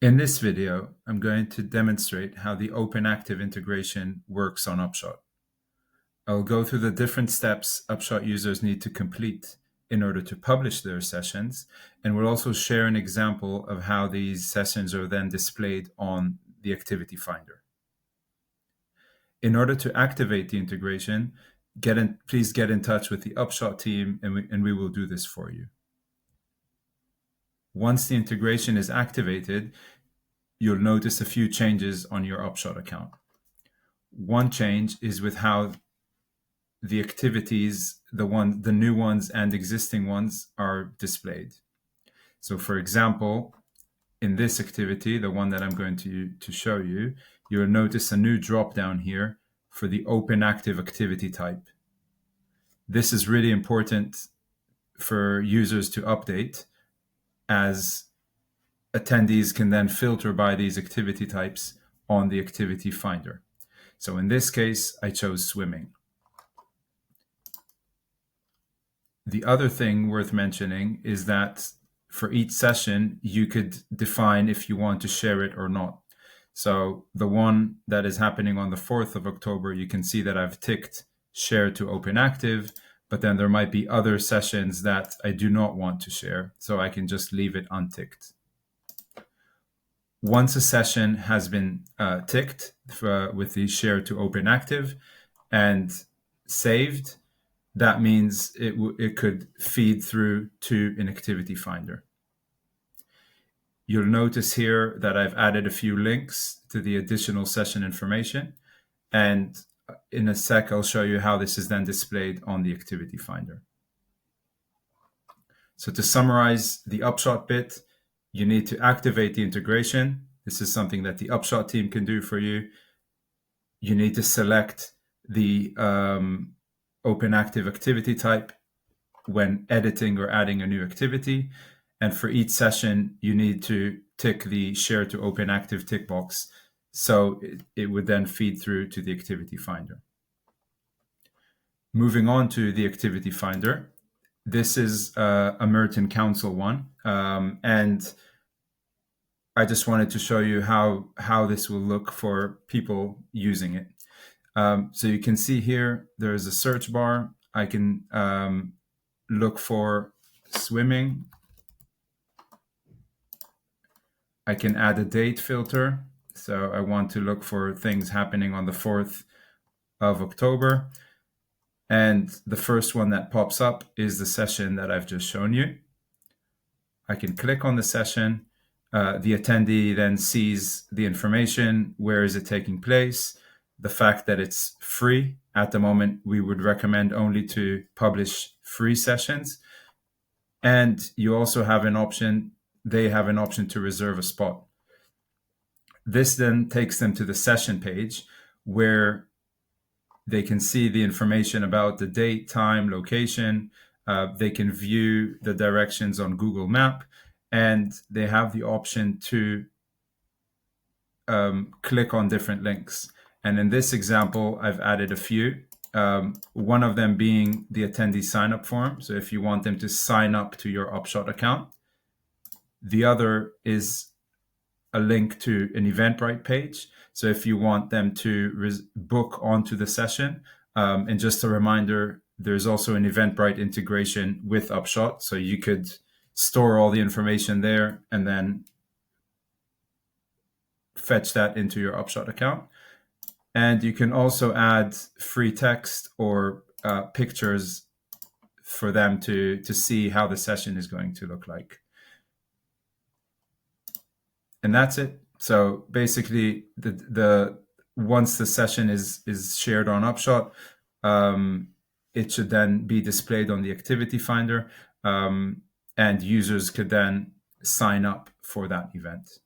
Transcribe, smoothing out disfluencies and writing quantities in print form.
In this video, I'm going to demonstrate how the OpenActive integration works on Upshot. I'll go through the different steps Upshot users need to complete in order to publish their sessions, and we'll also share an example of how these sessions are then displayed on the Activity Finder. In order to activate the integration, please get in touch with the Upshot team, and we will do this for you. Once the integration is activated, you'll notice a few changes on your Upshot account. One change is with how the activities, the new ones and existing ones, are displayed. So for example, in this activity, the one that I'm going to show you, you'll notice a new drop down here for the OpenActive activity type. This is really important for users to update, as attendees can then filter by these activity types on the Activity Finder. So in this case, I chose swimming. The other thing worth mentioning is that for each session, you could define if you want to share it or not. So the one that is happening on the 4th of October, you can see that I've ticked share to OpenActive, but then there might be other sessions that I do not want to share, so I can just leave it unticked. Once a session has been ticked with the share to OpenActive and saved, that means it could feed through to an Activity Finder. You'll notice here that I've added a few links to the additional session information, and in a sec I'll show you how this is then displayed on the Activity Finder. So to summarize the Upshot bit, you need to activate the integration. This is something that the Upshot team can do for you. You need to select the OpenActive activity type when editing or adding a new activity. And for each session, you need to tick the share to OpenActive tick box, so it would then feed through to the Activity Finder. Moving on to the Activity Finder, this is a Merton Council one, and I just wanted to show you how this will look for people using it. So you can see here, there's a search bar. I can look for swimming. I can add a date filter. So I want to look for things happening on the 4th of October. And the first one that pops up is the session that I've just shown you. I can click on the session. The attendee then sees the information, where is it taking place, the fact that it's free. At the moment, we would recommend only to publish free sessions. And you also have an option, they have an option to reserve a spot. This then takes them to the session page where they can see the information about the date, time, location. They can view the directions on Google Map, and they have the option to click on different links. And in this example, I've added a few, one of them being the attendee sign-up form. So if you want them to sign up to your Upshot account. The other is a link to an Eventbrite page. So if you want them to book onto the session, and just a reminder, there's also an Eventbrite integration with Upshot. So you could store all the information there and then fetch that into your Upshot account. And you can also add free text or pictures for them to see how the session is going to look like. And that's it. So basically, once the session is shared on Upshot, it should then be displayed on the Activity Finder, and users could then sign up for that event.